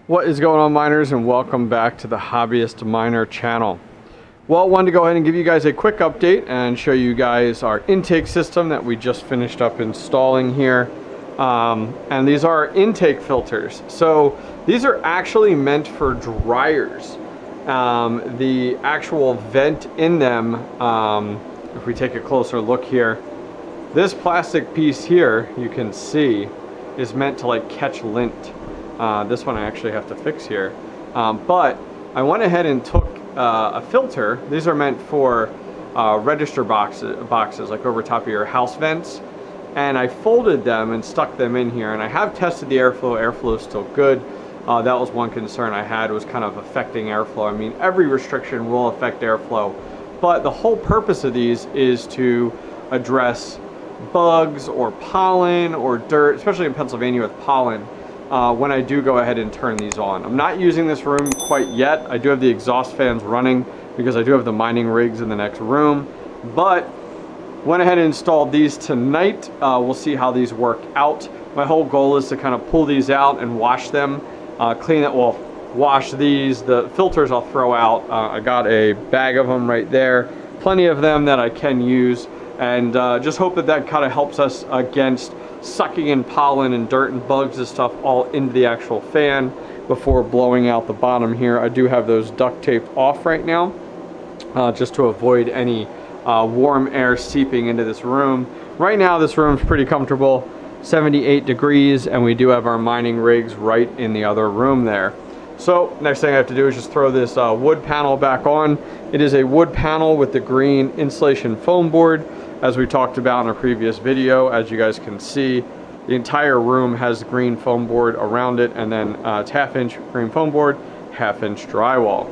What is going on, miners, and welcome back to the Hobbyist Miner channel. Well, I wanted to go ahead and give you guys a quick update and show you guys our intake system that we just finished up installing here. And these are intake filters. So these are actually meant for dryers. The actual vent in them, if we take a closer look here, this plastic piece here, you can see, is meant to like catch lint. This one I actually have to fix here. But I went ahead and took a filter. These are meant for register boxes like over top of your house vents. And I folded them and stuck them in here. And I have tested the airflow. Airflow is still good. That was one concern I had, was kind of affecting airflow. I mean, every restriction will affect airflow. But the whole purpose of these is to address bugs or pollen or dirt, especially in Pennsylvania with pollen. When I do go ahead and turn these on. I'm not using this room quite yet. I do have the exhaust fans running because I do have the mining rigs in the next room, but went ahead and installed these tonight. We'll see how these work out. My whole goal is to kind of pull these out and wash them, clean it, well, wash these. The filters I'll throw out. I got a bag of them right there, plenty of them that I can use, and just hope that that kind of helps us against sucking in pollen and dirt and bugs and stuff all into the actual fan before blowing out the bottom here. I do have those duct taped off right now, just to avoid any warm air seeping into this room. Right now this room's pretty comfortable, 78 degrees, and we do have our mining rigs right in the other room there. So next thing I have to do is just throw this wood panel back on. It is a wood panel with the green insulation foam board. As we talked about in a previous video, as you guys can see, the entire room has green foam board around it, and then it's half-inch green foam board, half-inch drywall.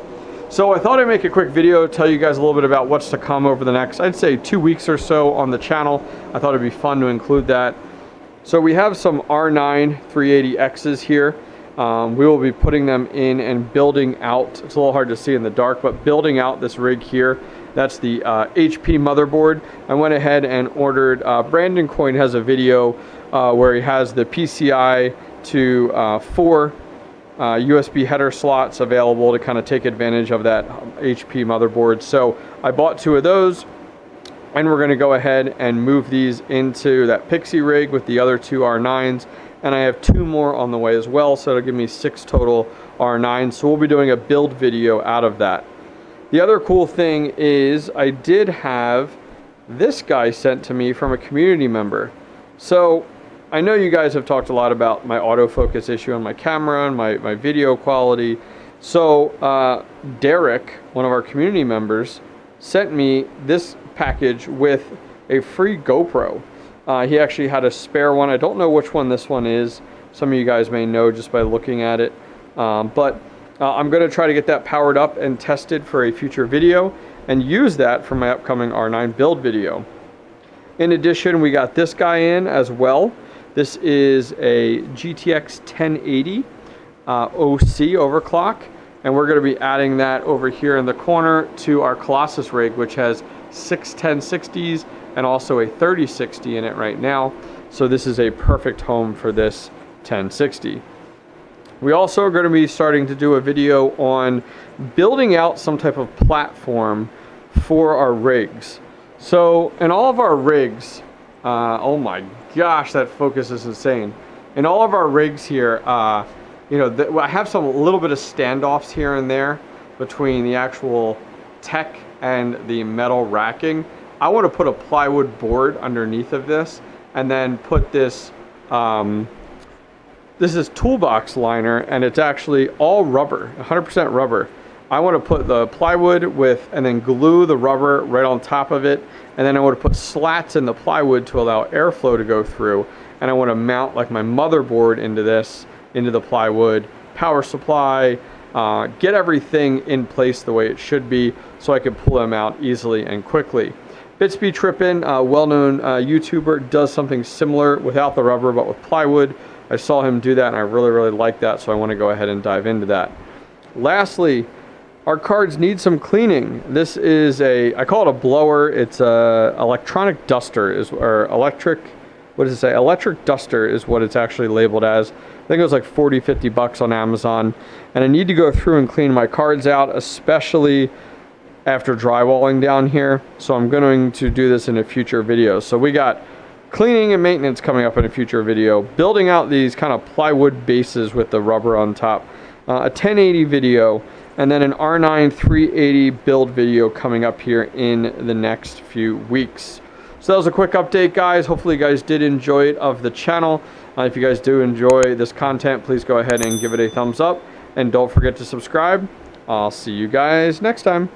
So I thought I'd make a quick video, tell you guys a little bit about what's to come over the next, I'd say 2 weeks or so on the channel. I thought it'd be fun to include that. So we have some R9 380Xs here. We will be putting them in and building out, it's a little hard to see in the dark, but building out this rig here. That's the HP motherboard. I went ahead and ordered, BrandonCoin has a video where he has the PCIe to 4 USB header slots available to kind of take advantage of that HP motherboard. So I bought 2 of those, and we're gonna go ahead and move these into that Pixie rig with the other 2 R9s. And I have 2 more on the way as well, so it'll give me 6 total R9s. So we'll be doing a build video out of that. The other cool thing is I did have this guy sent to me from a community member. So I know you guys have talked a lot about my autofocus issue on my camera and my video quality. So Derek, one of our community members, sent me this package with a free GoPro. He actually had a spare one. I don't know which one this one is. Some of you guys may know just by looking at it. I'm going to try to get that powered up and tested for a future video and use that for my upcoming R9 build video. In addition, we got this guy in as well. This is a GTX 1080 OC overclock, and we're going to be adding that over here in the corner to our Colossus rig, which has 6 1060s and also a 3060 in it right now. So this is a perfect home for this 1060. We also are going to be starting to do a video on building out some type of platform for our rigs. So in all of our rigs, oh my gosh, that focus is insane. In all of our rigs here, you know, I have some little bit of standoffs here and there between the actual tech and the metal racking. I want to put a plywood board underneath of this, and then put this, this is ToolBox liner, and it's actually all rubber, 100% rubber. I want to put the plywood with, and then glue the rubber right on top of it, and then I want to put slats in the plywood to allow airflow to go through, and I want to mount like my motherboard into this, into the plywood, power supply, get everything in place the way it should be so I can pull them out easily and quickly. Bitsby Trippin, a well-known YouTuber, does something similar without the rubber but with plywood. I saw him do that and I really like that, so I want to go ahead and dive into that. Lastly, our cards need some cleaning. This is I call it a blower. It's a electronic duster, or electric what does it say? Electric duster is what it's actually labeled as. I think it was like 40-50 bucks on Amazon. And I need to go through and clean my cards out, especially after drywalling down here. So I'm going to do this in a future video. So we got cleaning and maintenance coming up in a future video, building out these kind of plywood bases with the rubber on top, a 1080 video, and then an R9 380 build video coming up here in the next few weeks. So that was a quick update, guys. Hopefully you guys did enjoy it of the channel. If you guys do enjoy this content, please go ahead and give it a thumbs up, and don't forget to subscribe. I'll see you guys next time.